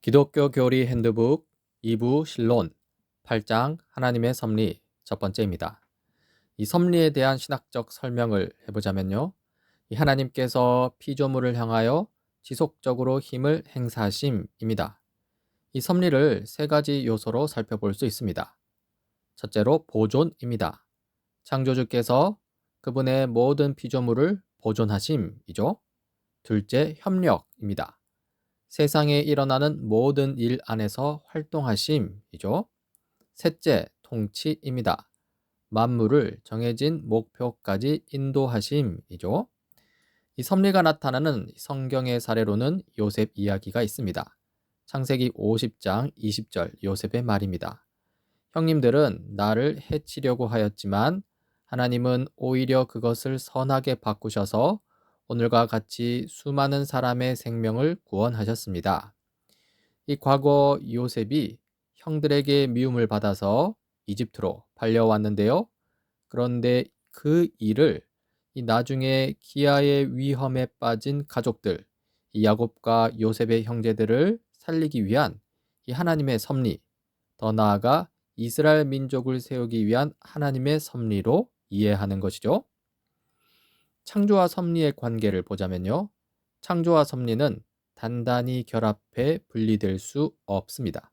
기독교 교리 핸드북 2부 실론 8장 하나님의 섭리 첫 번째입니다. 이 섭리에 대한 신학적 설명을 해보자면요. 이 하나님께서 피조물을 향하여 지속적으로 힘을 행사하심입니다. 이 섭리를 세 가지 요소로 살펴볼 수 있습니다. 첫째로 보존입니다. 창조주께서 그분의 모든 피조물을 보존하심이죠. 둘째 협력입니다. 세상에 일어나는 모든 일 안에서 활동하심이죠. 셋째, 통치입니다. 만물을 정해진 목표까지 인도하심이죠. 이 섭리가 나타나는 성경의 사례로는 요셉 이야기가 있습니다. 창세기 50장 20절 요셉의 말입니다. 형님들은 나를 해치려고 하였지만 하나님은 오히려 그것을 선하게 바꾸셔서 오늘과 같이 수많은 사람의 생명을 구원하셨습니다. 이 과거 요셉이 형들에게 미움을 받아서 이집트로 팔려왔는데요. 그런데 그 일을 이 나중에 기아의 위험에 빠진 가족들, 이 야곱과 요셉의 형제들을 살리기 위한 이 하나님의 섭리, 더 나아가 이스라엘 민족을 세우기 위한 하나님의 섭리로 이해하는 것이죠. 창조와 섭리의 관계를 보자면요. 창조와 섭리는 단단히 결합해 분리될 수 없습니다.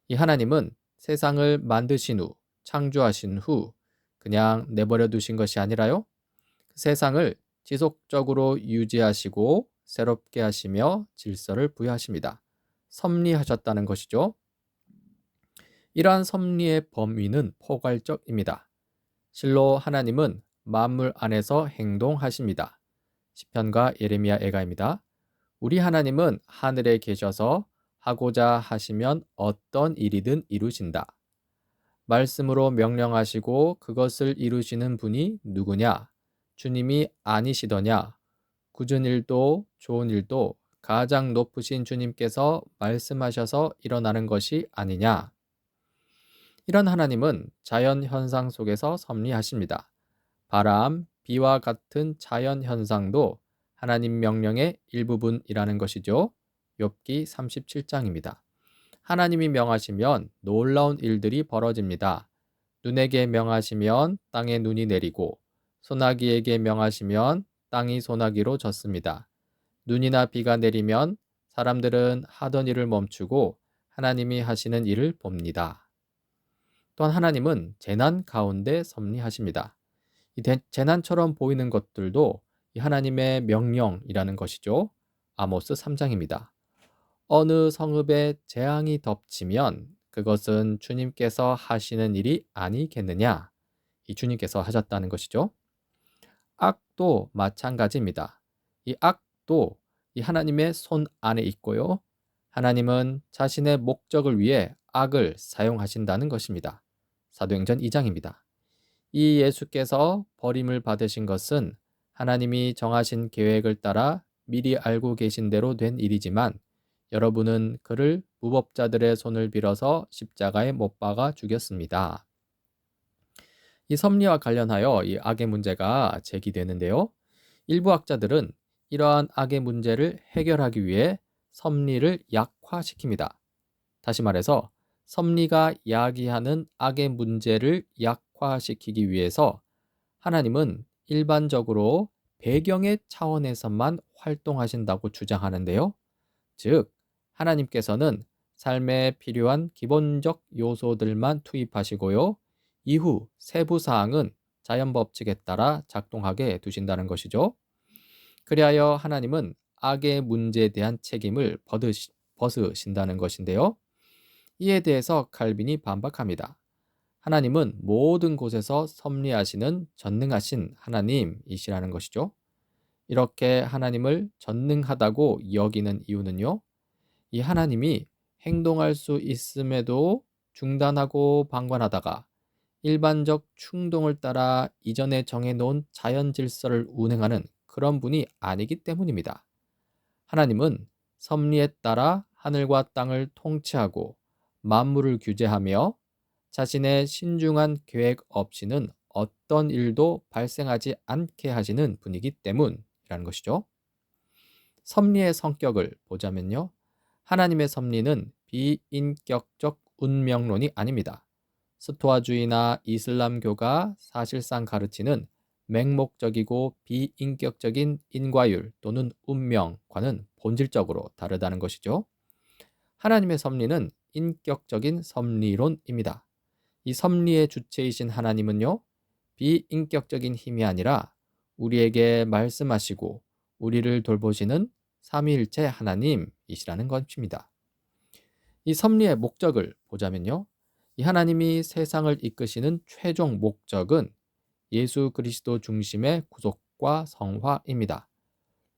이 하나님은 세상을 만드신 후, 창조하신 후 그냥 내버려 두신 것이 아니라요. 그 세상을 지속적으로 유지하시고 새롭게 하시며 질서를 부여하십니다. 섭리하셨다는 것이죠. 이러한 섭리의 범위는 포괄적입니다. 실로 하나님은 만물 안에서 행동하십니다. 시편과 예레미야 애가입니다. 우리 하나님은 하늘에 계셔서 하고자 하시면 어떤 일이든 이루신다. 말씀으로 명령하시고 그것을 이루시는 분이 누구냐? 주님이 아니시더냐? 굳은 일도 좋은 일도 가장 높으신 주님께서 말씀하셔서 일어나는 것이 아니냐? 이런 하나님은 자연 현상 속에서 섭리하십니다. 바람, 비와 같은 자연 현상도 하나님 명령의 일부분이라는 것이죠. 욥기 37장입니다. 하나님이 명하시면 놀라운 일들이 벌어집니다. 눈에게 명하시면 땅에 눈이 내리고 소나기에게 명하시면 땅이 소나기로 젖습니다. 눈이나 비가 내리면 사람들은 하던 일을 멈추고 하나님이 하시는 일을 봅니다. 또한 하나님은 재난 가운데 섭리하십니다. 이 재난처럼 보이는 것들도 이 하나님의 명령이라는 것이죠. 아모스 3장입니다. 어느 성읍에 재앙이 덮치면 그것은 주님께서 하시는 일이 아니겠느냐? 이 주님께서 하셨다는 것이죠. 악도 마찬가지입니다. 이 악도 이 하나님의 손 안에 있고요. 하나님은 자신의 목적을 위해 악을 사용하신다는 것입니다. 사도행전 2장입니다. 이 예수께서 버림을 받으신 것은 하나님이 정하신 계획을 따라 미리 알고 계신 대로 된 일이지만 여러분은 그를 무법자들의 손을 빌어서 십자가에 못 박아 죽였습니다. 이 섭리와 관련하여 이 악의 문제가 제기되는데요. 일부 학자들은 이러한 악의 문제를 해결하기 위해 섭리를 약화시킵니다. 다시 말해서 섭리가 야기하는 악의 문제를 약화시키기 위해서 하나님은 일반적으로 배경의 차원에서만 활동하신다고 주장하는데요. 즉, 하나님께서는 삶에 필요한 기본적 요소들만 투입하시고요. 이후 세부 사항은 자연 법칙에 따라 작동하게 두신다는 것이죠. 그리하여 하나님은 악의 문제에 대한 책임을 벗으신다는 것인데요. 이에 대해서 칼빈이 반박합니다. 하나님은 모든 곳에서 섭리하시는 전능하신 하나님이시라는 것이죠. 이렇게 하나님을 전능하다고 여기는 이유는요. 이 하나님이 행동할 수 있음에도 중단하고 방관하다가 일반적 충동을 따라 이전에 정해놓은 자연 질서를 운행하는 그런 분이 아니기 때문입니다. 하나님은 섭리에 따라 하늘과 땅을 통치하고 만물을 규제하며 자신의 신중한 계획 없이는 어떤 일도 발생하지 않게 하시는 분이기 때문이라는 것이죠. 섭리의 성격을 보자면요. 하나님의 섭리는 비인격적 운명론이 아닙니다. 스토아주의나 이슬람교가 사실상 가르치는 맹목적이고 비인격적인 인과율 또는 운명과는 본질적으로 다르다는 것이죠. 하나님의 섭리는 인격적인 섭리론입니다. 이 섭리의 주체이신 하나님은요, 비인격적인 힘이 아니라 우리에게 말씀하시고 우리를 돌보시는 삼위일체 하나님이시라는 것입니다. 이 섭리의 목적을 보자면요, 이 하나님이 세상을 이끄시는 최종 목적은 예수 그리스도 중심의 구속과 성화입니다.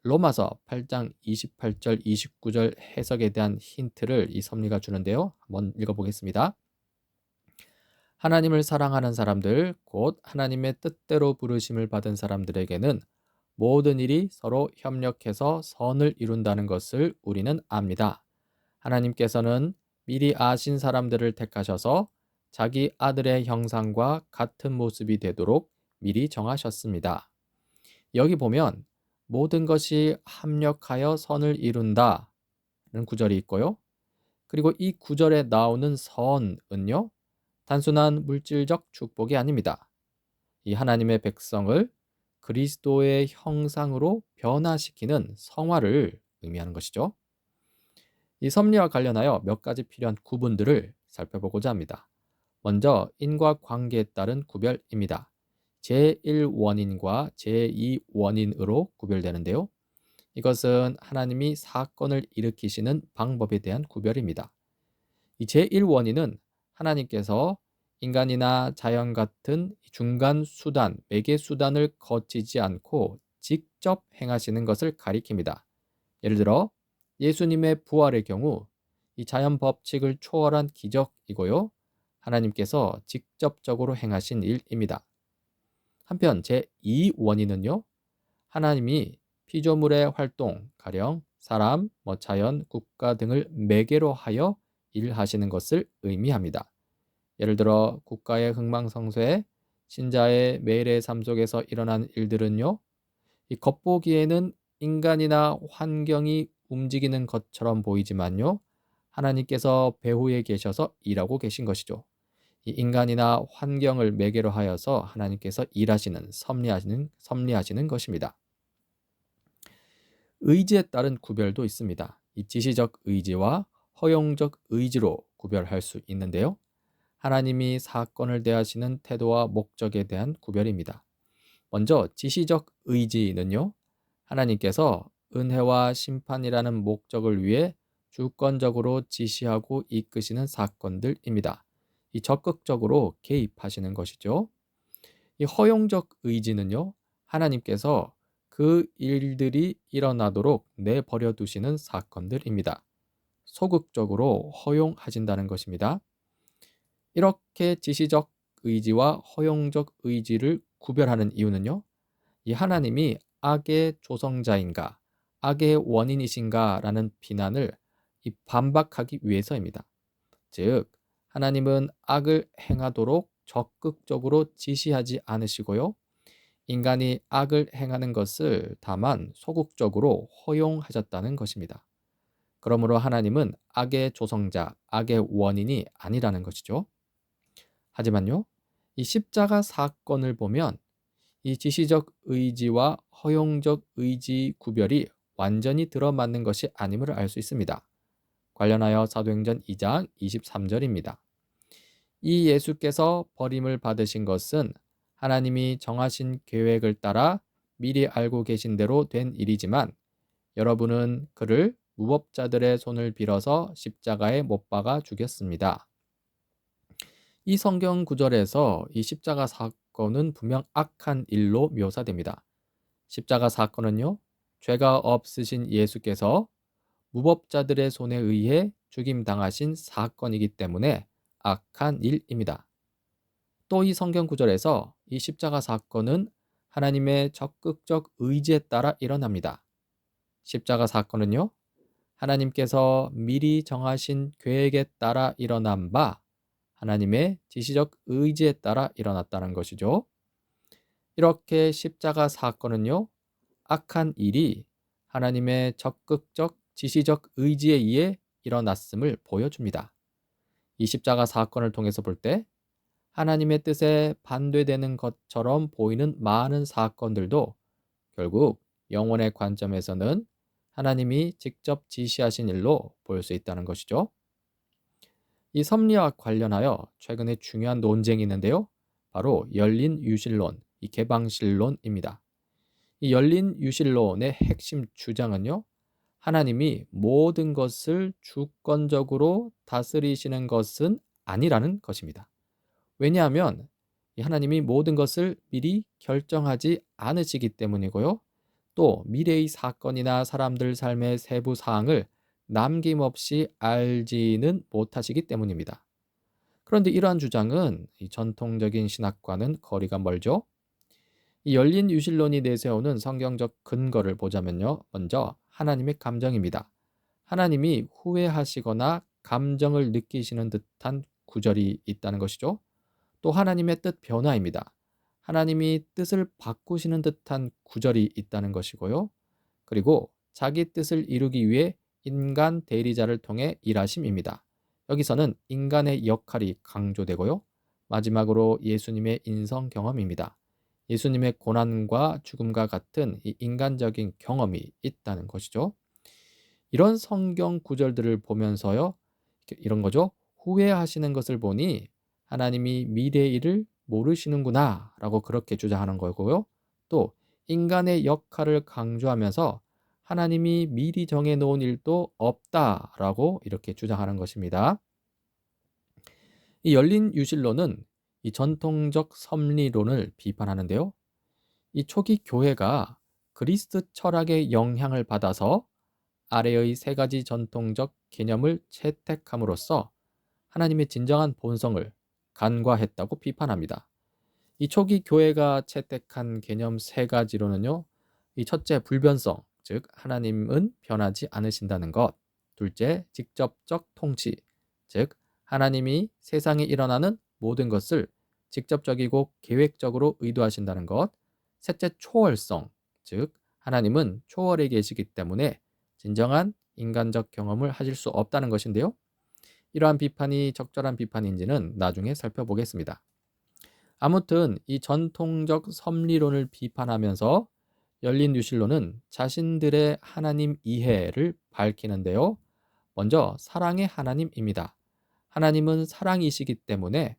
로마서 8장 28절 29절 해석에 대한 힌트를 이 섭리가 주는데요. 한번 읽어보겠습니다. 하나님을 사랑하는 사람들, 곧 하나님의 뜻대로 부르심을 받은 사람들에게는 모든 일이 서로 협력해서 선을 이룬다는 것을 우리는 압니다. 하나님께서는 미리 아신 사람들을 택하셔서 자기 아들의 형상과 같은 모습이 되도록 미리 정하셨습니다. 여기 보면 모든 것이 합력하여 선을 이룬다는 구절이 있고요. 그리고 이 구절에 나오는 선은요, 단순한 물질적 축복이 아닙니다. 이 하나님의 백성을 그리스도의 형상으로 변화시키는 성화를 의미하는 것이죠. 이 섭리와 관련하여 몇 가지 필요한 구분들을 살펴보고자 합니다. 먼저 인과관계에 따른 구별입니다. 제1원인과 제2원인으로 구별되는데요. 이것은 하나님이 사건을 일으키시는 방법에 대한 구별입니다. 이 제1원인은 하나님께서 인간이나 자연 같은 중간 수단, 매개 수단을 거치지 않고 직접 행하시는 것을 가리킵니다. 예를 들어 예수님의 부활의 경우 이 자연 법칙을 초월한 기적이고요. 하나님께서 직접적으로 행하신 일입니다. 한편 제2원인은요. 하나님이 피조물의 활동, 가령 사람, 자연, 국가 등을 매개로 하여 일하시는 것을 의미합니다. 예를 들어 국가의 흥망성쇠, 신자의 매일의 삶 속에서 일어난 일들은요. 이 겉보기에는 인간이나 환경이 움직이는 것처럼 보이지만요. 하나님께서 배후에 계셔서 일하고 계신 것이죠. 이 인간이나 환경을 매개로 하여서 하나님께서 일하시는, 섭리하시는 것입니다. 의지에 따른 구별도 있습니다. 이 지시적 의지와 허용적 의지로 구별할 수 있는데요. 하나님이 사건을 대하시는 태도와 목적에 대한 구별입니다. 먼저 지시적 의지는요. 하나님께서 은혜와 심판이라는 목적을 위해 주권적으로 지시하고 이끄시는 사건들입니다. 이 적극적으로 개입하시는 것이죠. 이 허용적 의지는요. 하나님께서 그 일들이 일어나도록 내버려 두시는 사건들입니다. 소극적으로 허용하신다는 것입니다. 이렇게 지시적 의지와 허용적 의지를 구별하는 이유는요. 이 하나님이 악의 조성자인가, 악의 원인이신가라는 비난을 반박하기 위해서입니다. 즉, 하나님은 악을 행하도록 적극적으로 지시하지 않으시고요. 인간이 악을 행하는 것을 다만 소극적으로 허용하셨다는 것입니다. 그러므로 하나님은 악의 조성자, 악의 원인이 아니라는 것이죠. 하지만요, 이 십자가 사건을 보면 이 지시적 의지와 허용적 의지 구별이 완전히 들어맞는 것이 아님을 알 수 있습니다. 관련하여 사도행전 2장 23절입니다. 이 예수께서 버림을 받으신 것은 하나님이 정하신 계획을 따라 미리 알고 계신 대로 된 일이지만 여러분은 그를 무법자들의 손을 빌어서 십자가에 못 박아 죽였습니다. 이 성경 구절에서 이 십자가 사건은 분명 악한 일로 묘사됩니다. 십자가 사건은요, 죄가 없으신 예수께서 무법자들의 손에 의해 죽임당하신 사건이기 때문에 악한 일입니다. 또 이 성경 구절에서 이 십자가 사건은 하나님의 적극적 의지에 따라 일어납니다. 십자가 사건은요, 하나님께서 미리 정하신 계획에 따라 일어난 바 하나님의 지시적 의지에 따라 일어났다는 것이죠. 이렇게 십자가 사건은요, 악한 일이 하나님의 적극적 지시적 의지에 의해 일어났음을 보여줍니다. 이 십자가 사건을 통해서 볼 때 하나님의 뜻에 반대되는 것처럼 보이는 많은 사건들도 결국 영혼의 관점에서는 하나님이 직접 지시하신 일로 볼 수 있다는 것이죠. 이 섭리와 관련하여 최근에 중요한 논쟁이 있는데요. 바로 열린 유실론, 이 개방신론입니다. 이 열린 유실론의 핵심 주장은요. 하나님이 모든 것을 주권적으로 다스리시는 것은 아니라는 것입니다. 왜냐하면 이 하나님이 모든 것을 미리 결정하지 않으시기 때문이고요. 또 미래의 사건이나 사람들 삶의 세부 사항을 남김없이 알지는 못하시기 때문입니다. 그런데 이러한 주장은 이 전통적인 신학과는 거리가 멀죠. 이 열린 유실론이 내세우는 성경적 근거를 보자면요. 먼저 하나님의 감정입니다. 하나님이 후회하시거나 감정을 느끼시는 듯한 구절이 있다는 것이죠. 또 하나님의 뜻 변화입니다. 하나님이 뜻을 바꾸시는 듯한 구절이 있다는 것이고요. 그리고 자기 뜻을 이루기 위해 인간 대리자를 통해 일하심입니다. 여기서는 인간의 역할이 강조되고요. 마지막으로 예수님의 인성 경험입니다. 예수님의 고난과 죽음과 같은 이 인간적인 경험이 있다는 것이죠. 이런 성경 구절들을 보면서요. 이런 거죠. 후회하시는 것을 보니 하나님이 미래의 일을 모르시는구나 라고 그렇게 주장하는 거고요. 또 인간의 역할을 강조하면서 하나님이 미리 정해놓은 일도 없다라고 이렇게 주장하는 것입니다. 이 열린 유실론은 이 전통적 섭리론을 비판하는데요. 이 초기 교회가 그리스도 철학의 영향을 받아서 아래의 세 가지 전통적 개념을 채택함으로써 하나님의 진정한 본성을 간과했다고 비판합니다. 이 초기 교회가 채택한 개념 세 가지로는요. 이 첫째, 불변성, 즉 하나님은 변하지 않으신다는 것. 둘째, 직접적 통치, 즉 하나님이 세상에 일어나는 모든 것을 직접적이고 계획적으로 의도하신다는 것. 셋째, 초월성, 즉 하나님은 초월에 계시기 때문에 진정한 인간적 경험을 하실 수 없다는 것인데요. 이러한 비판이 적절한 비판인지는 나중에 살펴보겠습니다. 아무튼 이 전통적 섭리론을 비판하면서 열린 유실론은 자신들의 하나님 이해를 밝히는데요. 먼저 사랑의 하나님입니다. 하나님은 사랑이시기 때문에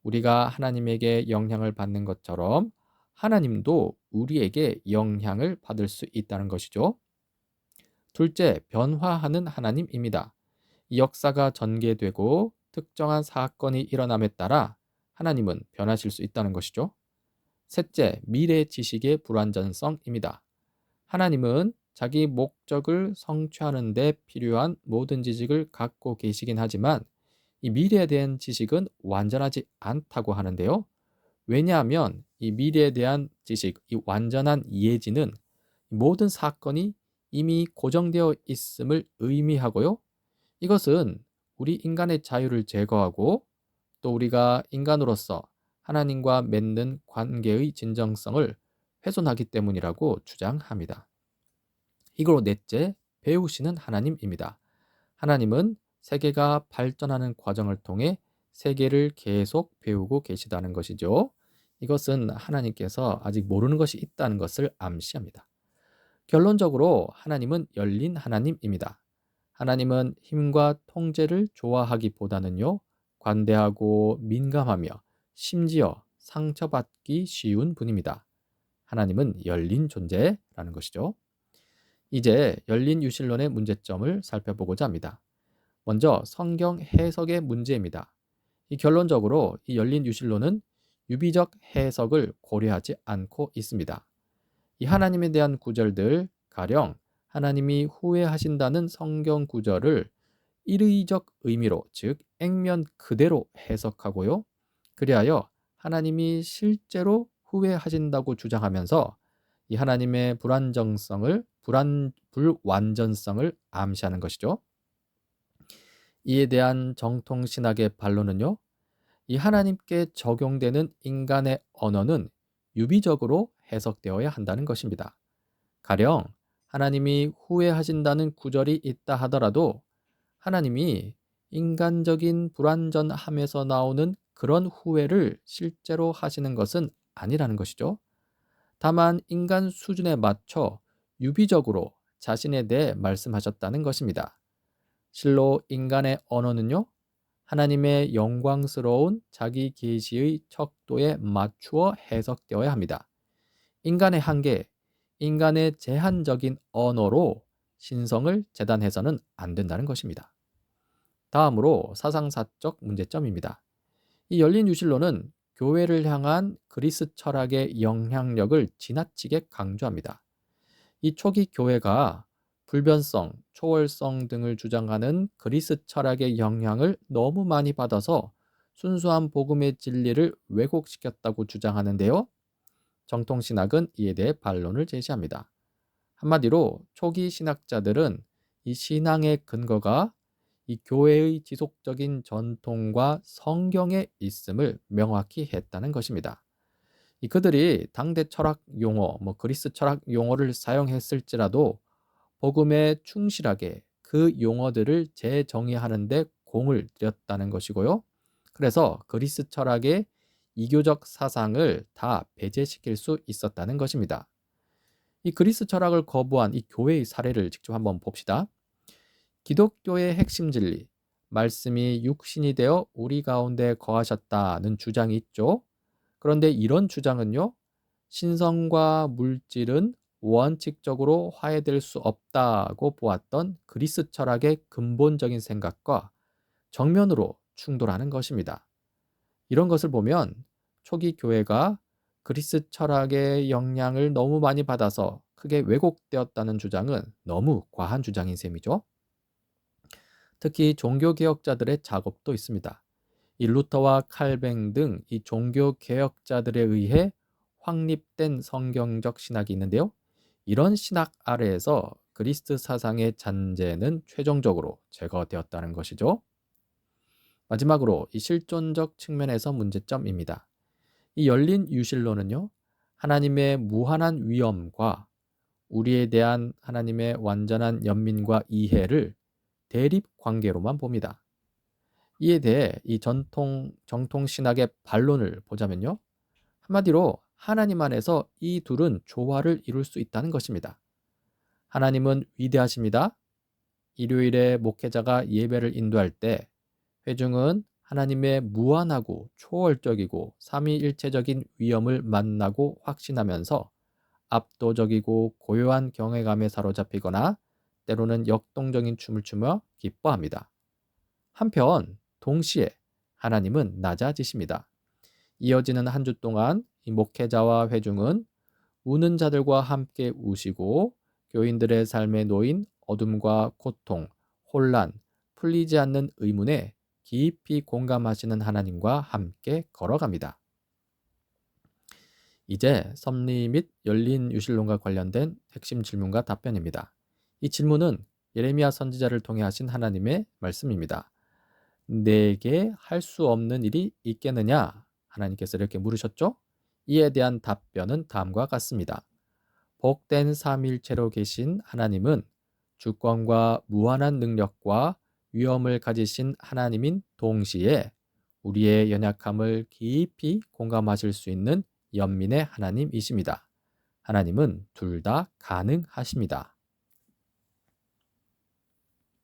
우리가 하나님에게 영향을 받는 것처럼 하나님도 우리에게 영향을 받을 수 있다는 것이죠. 둘째, 변화하는 하나님입니다. 이 역사가 전개되고 특정한 사건이 일어남에 따라 하나님은 변하실 수 있다는 것이죠. 셋째, 미래 지식의 불완전성입니다. 하나님은 자기 목적을 성취하는 데 필요한 모든 지식을 갖고 계시긴 하지만 이 미래에 대한 지식은 완전하지 않다고 하는데요. 왜냐하면 이 미래에 대한 지식, 이 완전한 예지는 모든 사건이 이미 고정되어 있음을 의미하고요. 이것은 우리 인간의 자유를 제거하고 또 우리가 인간으로서 하나님과 맺는 관계의 진정성을 훼손하기 때문이라고 주장합니다. 이거로 넷째, 배우시는 하나님입니다. 하나님은 세계가 발전하는 과정을 통해 세계를 계속 배우고 계시다는 것이죠. 이것은 하나님께서 아직 모르는 것이 있다는 것을 암시합니다. 결론적으로 하나님은 열린 하나님입니다. 하나님은 힘과 통제를 좋아하기보다는요, 관대하고 민감하며 심지어 상처받기 쉬운 분입니다. 하나님은 열린 존재라는 것이죠. 이제 열린 유실론의 문제점을 살펴보고자 합니다. 먼저 성경 해석의 문제입니다. 이 결론적으로 이 열린 유실론은 유비적 해석을 고려하지 않고 있습니다. 이 하나님에 대한 구절들, 가령 하나님이 후회하신다는 성경 구절을 일의적 의미로, 즉 액면 그대로 해석하고요. 그리하여 하나님이 실제로 후회하신다고 주장하면서 이 하나님의 불완전성을 암시하는 것이죠. 이에 대한 정통 신학의 반론은요. 이 하나님께 적용되는 인간의 언어는 유비적으로 해석되어야 한다는 것입니다. 가령 하나님이 후회하신다는 구절이 있다 하더라도 하나님이 인간적인 불완전함에서 나오는 그런 후회를 실제로 하시는 것은 아니라는 것이죠. 다만 인간 수준에 맞춰 유비적으로 자신에 대해 말씀하셨다는 것입니다. 실로 인간의 언어는요, 하나님의 영광스러운 자기 계시의 척도에 맞추어 해석되어야 합니다. 인간의 한계, 인간의 제한적인 언어로 신성을 재단해서는 안 된다는 것입니다. 다음으로 사상사적 문제점입니다. 이 열린 유실론은 교회를 향한 그리스 철학의 영향력을 지나치게 강조합니다. 이 초기 교회가 불변성, 초월성 등을 주장하는 그리스 철학의 영향을 너무 많이 받아서 순수한 복음의 진리를 왜곡시켰다고 주장하는데요. 정통신학은 이에 대해 반론을 제시합니다. 한마디로 초기 신학자들은 이 신앙의 근거가 이 교회의 지속적인 전통과 성경에 있음을 명확히 했다는 것입니다. 그들이 당대 철학 용어, 그리스 철학 용어를 사용했을지라도 복음에 충실하게 그 용어들을 재정의하는 데 공을 들였다는 것이고요. 그래서 그리스 철학의 이교적 사상을 다 배제시킬 수 있었다는 것입니다. 이 그리스 철학을 거부한 이 교회의 사례를 직접 한번 봅시다. 기독교의 핵심 진리, 말씀이 육신이 되어 우리 가운데 거하셨다는 주장이 있죠. 그런데 이런 주장은요, 신성과 물질은 원칙적으로 화해될 수 없다고 보았던 그리스 철학의 근본적인 생각과 정면으로 충돌하는 것입니다. 이런 것을 보면 초기 교회가 그리스 철학의 영향을 너무 많이 받아서 크게 왜곡되었다는 주장은 너무 과한 주장인 셈이죠. 특히 종교개혁자들의 작업도 있습니다. 이 루터와 칼뱅 등 이 종교개혁자들에 의해 확립된 성경적 신학이 있는데요. 이런 신학 아래에서 그리스 사상의 잔재는 최종적으로 제거되었다는 것이죠. 마지막으로 이 실존적 측면에서 문제점입니다. 이 열린 유실론은요, 하나님의 무한한 위엄과 우리에 대한 하나님의 완전한 연민과 이해를 대립 관계로만 봅니다. 이에 대해 이 정통 신학의 반론을 보자면요, 한마디로 하나님 안에서 이 둘은 조화를 이룰 수 있다는 것입니다. 하나님은 위대하십니다. 일요일에 목회자가 예배를 인도할 때 회중은 하나님의 무한하고 초월적이고 삼위일체적인 위엄을 만나고 확신하면서 압도적이고 고요한 경외감에 사로잡히거나 때로는 역동적인 춤을 추며 기뻐합니다. 한편 동시에 하나님은 낮아지십니다. 이어지는 한 주 동안 이 목회자와 회중은 우는 자들과 함께 우시고 교인들의 삶에 놓인 어둠과 고통, 혼란, 풀리지 않는 의문에 깊이 공감하시는 하나님과 함께 걸어갑니다. 이제 섭리 및 열린 유실론과 관련된 핵심 질문과 답변입니다. 이 질문은 예레미야 선지자를 통해 하신 하나님의 말씀입니다. 내게 할 수 없는 일이 있겠느냐? 하나님께서 이렇게 물으셨죠? 이에 대한 답변은 다음과 같습니다. 복된 삼위일체로 계신 하나님은 주권과 무한한 능력과 위엄을 가지신 하나님인 동시에 우리의 연약함을 깊이 공감하실 수 있는 연민의 하나님이십니다. 하나님은 둘 다 가능하십니다.